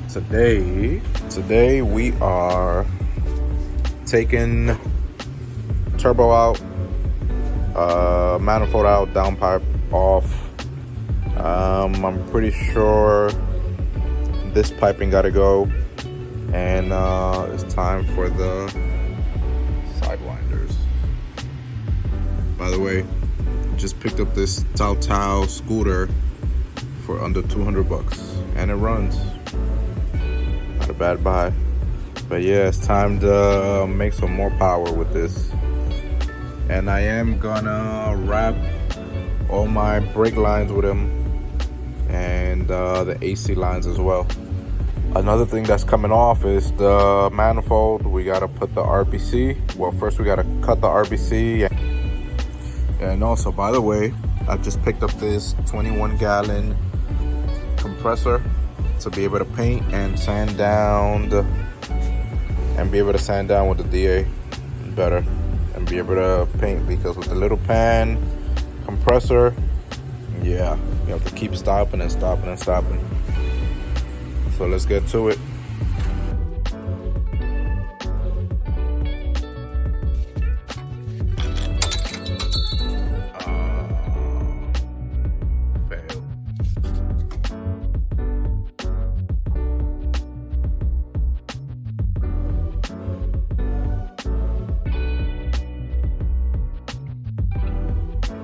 Today we are taking turbo out, manifold out, downpipe off. I'm pretty sure this piping gotta go, and it's time for the Sidewinders. By the way, just picked up this Tao scooter for under 200 bucks, and it runs. Not a bad buy. But yeah, it's time to make some more power with this. And I am gonna wrap all my brake lines with them, and the AC lines as well. Another thing that's coming off is the manifold. We gotta put the RBC. Well, first we gotta cut the RBC. And also, by the way, I just picked up this 21-gallon compressor to be able to paint and sand down and be able to sand down with the DA better and be able to paint, because with the little pan compressor, yeah, you have to keep stopping and stopping and stopping. So let's get to it.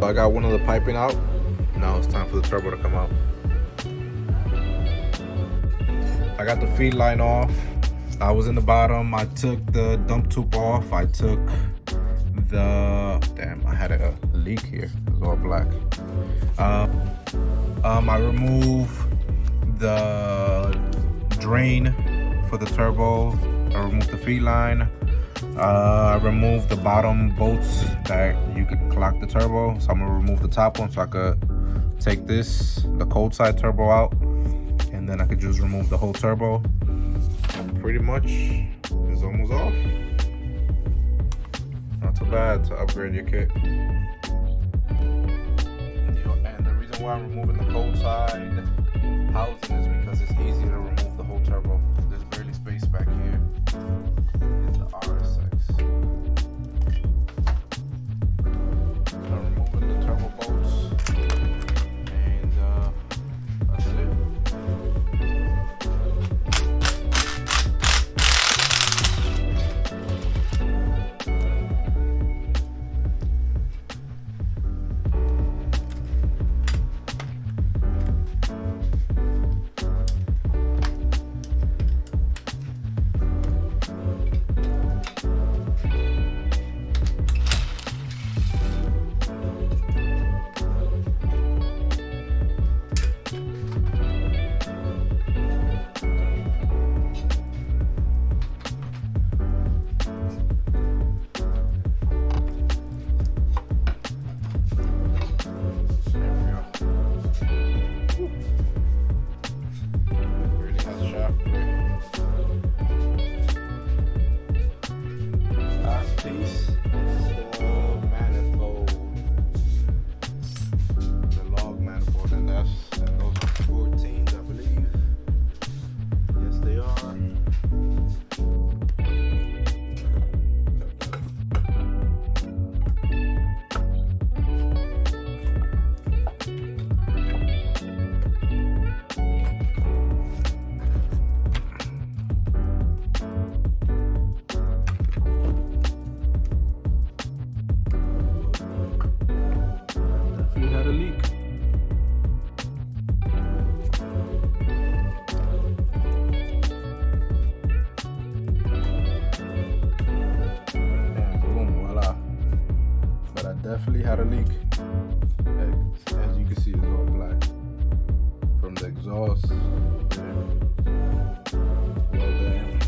I got one of the piping out. Now it's time for the turbo to come out. I got the feed line off. I was in the bottom. I took the dump tube off. I took the, damn, I had a leak here. It was all black. I removed the drain for the turbo. I removed the feed line. I removed the bottom bolts that you could clock the turbo, so I'm gonna remove the top one so I could take the cold side turbo out, and then I could just remove the whole turbo. And pretty much it's almost off. Not too bad to upgrade your kit. And the reason why I'm removing the cold side housing is because it's easier to remove the whole turbo. There's barely space back here. Definitely had a leak. As you can see, it's all black from the exhaust. Well, damn.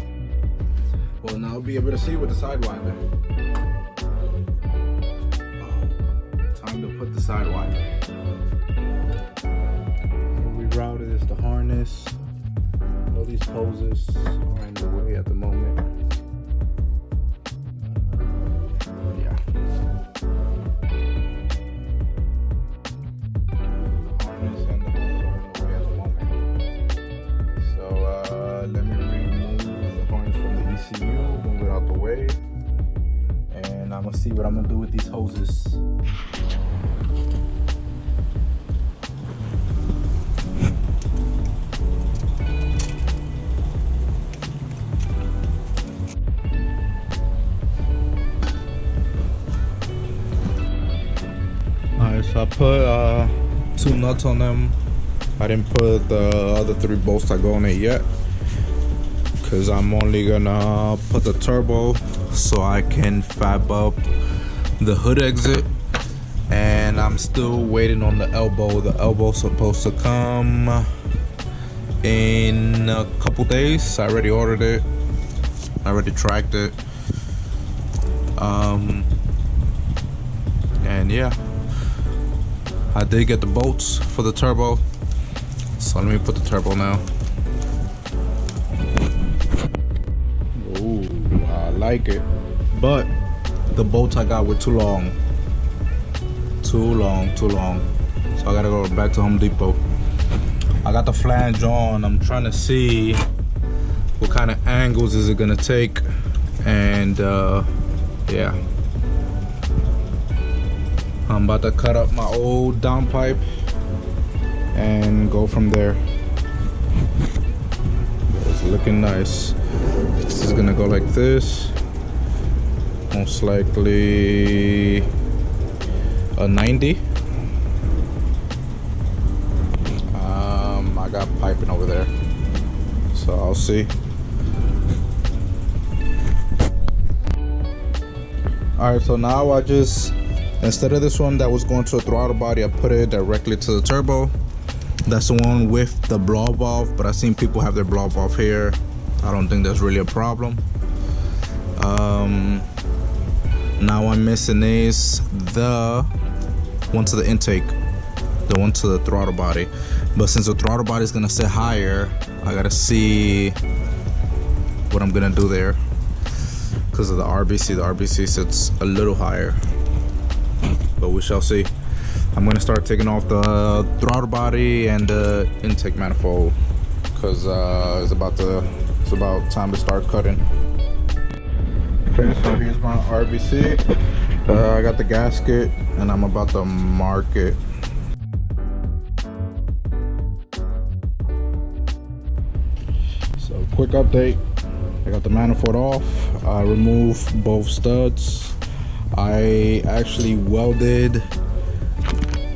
Well, now I'll be able to see with the Sidewinder. Oh, time to put the Sidewinder. What we routed is the harness. All these hoses are in the way at the moment. away, and I'm gonna see what I'm gonna do with these hoses. Alright, so I put 2 nuts on them. I didn't put the other 3 bolts that go on it yet, because I'm only gonna put the turbo so I can fab up the hood exit, and I'm still waiting on the elbow. The elbow's supposed to come in a couple days. I already ordered it, I already tracked it, and yeah, I did get the bolts for the turbo, so let me put the turbo now. Ooh, I like it, but the bolts I got were too long. So I gotta go back to Home Depot. I got the flange on. I'm trying to see what kind of angles is it gonna take, and yeah, I'm about to cut up my old downpipe and go from there. It's looking nice. This is gonna go like this, most likely a 90. I got piping over there, so I'll see. Alright, so now I just, instead of this one that was going to a throttle body, I put it directly to the turbo. That's the one with the blow valve, but I've seen people have their blow valve here. I don't think that's really a problem. Now I'm missing is the one to the intake, the one to the throttle body. But since the throttle body is gonna sit higher, I gotta see what I'm gonna do there because of the RBC. The RBC sits a little higher, but we shall see. I'm gonna start taking off the throttle body and the intake manifold because it's about time to start cutting. Okay, so here's my RBC. I got the gasket and I'm about to mark it. So quick update, I got the manifold off. I removed both studs. I actually welded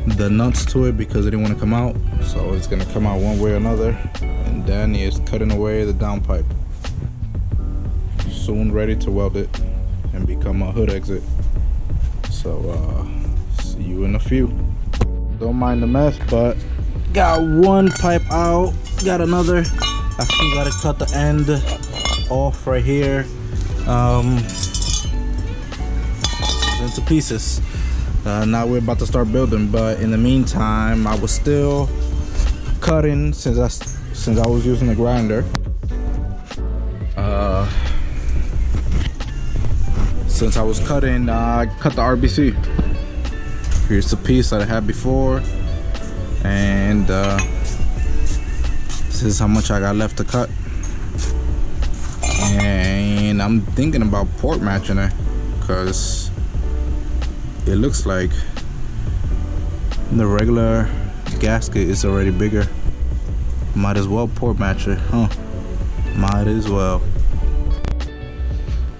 the nuts to it because it didn't want to come out, so it's gonna come out one way or another. And Danny is cutting away the downpipe, soon ready to weld it and become a hood exit. So see you in a few. Don't mind the mess, but got one pipe out, got another. I still gotta cut the end off right here into pieces. Now we're about to start building, but in the meantime I was still cutting since I was using the grinder. Since I was cutting, I cut the RBC. Here's the piece that I had before, and this is how much I got left to cut. And I'm thinking about port matching it because it looks like the regular gasket is already bigger. Might as well port match it, huh? Might as well.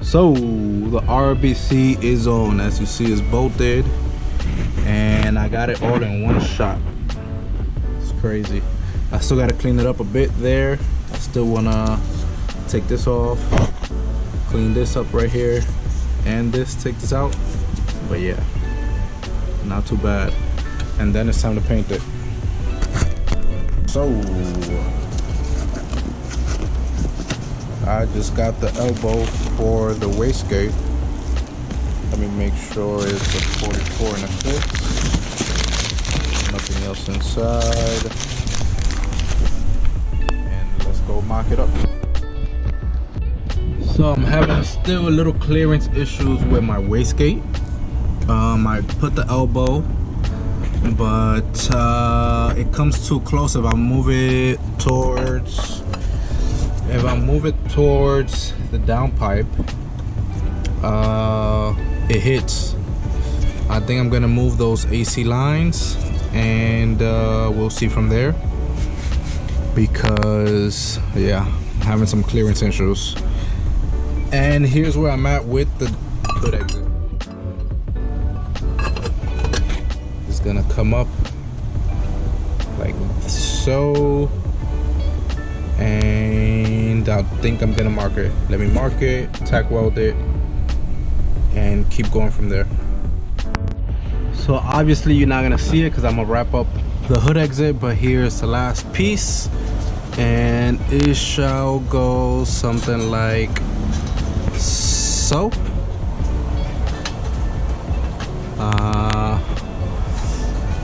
So the RBC is on, as you see, it's bolted, and I got it all in one shot. It's crazy. I still got to clean it up a bit there. I still want to take this off, clean this up right here, and take this out. But yeah, not too bad. And then it's time to paint it. So I just got the elbow for the wastegate. Let me make sure it's a 44 and a 6. Nothing else inside. And let's go mock it up. So I'm having still a little clearance issues with my wastegate. I put the elbow, but it comes too close. If I move it towards the downpipe, it hits. I think I'm gonna move those AC lines, and we'll see from there, because yeah, I'm having some clearance issues. And here's where I'm at with the hood exit. It's gonna come up like so, and I think I'm gonna mark it. Let me mark it, tack weld it, and keep going from there. So obviously you're not gonna see it because I'm gonna wrap up the hood exit, but here's the last piece, and it shall go something like so.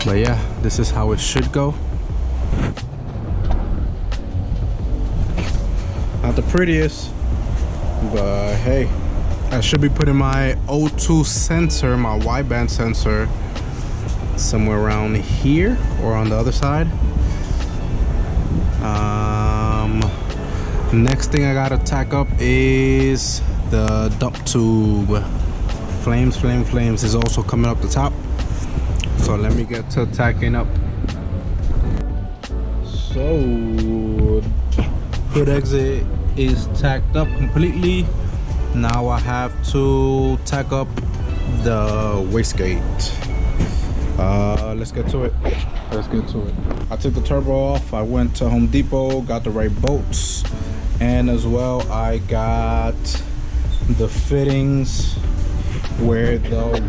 But yeah, this is how it should go. Not the prettiest, but hey, I should be putting my O2 sensor, my wideband sensor, somewhere around here or on the other side. Next thing I gotta tack up is the dump tube. Flames is also coming up the top, so let me get to tacking up. So hood exit is tacked up completely. Now I have to tack up the wastegate. Let's get to it. I took the turbo off. I went to Home Depot, got the right bolts, and as well I got the fittings where the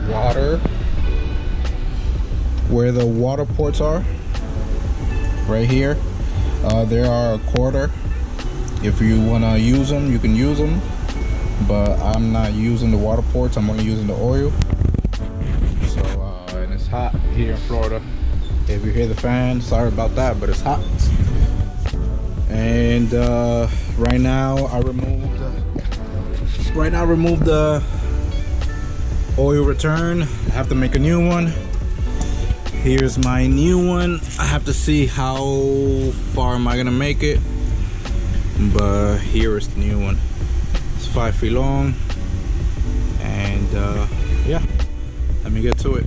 water ports are. Right here, there are a quarter. If you want to use them, you can use them, but I'm not using the water ports. I'm only using the oil. So and it's hot here in Florida. If you hear the fan, sorry about that, but it's hot. And right now I removed the oil return. I have to make a new one. Here's my new one. I have to see how far am I gonna make it, but here is the new one. It's 5 feet long, and yeah, let me get to it.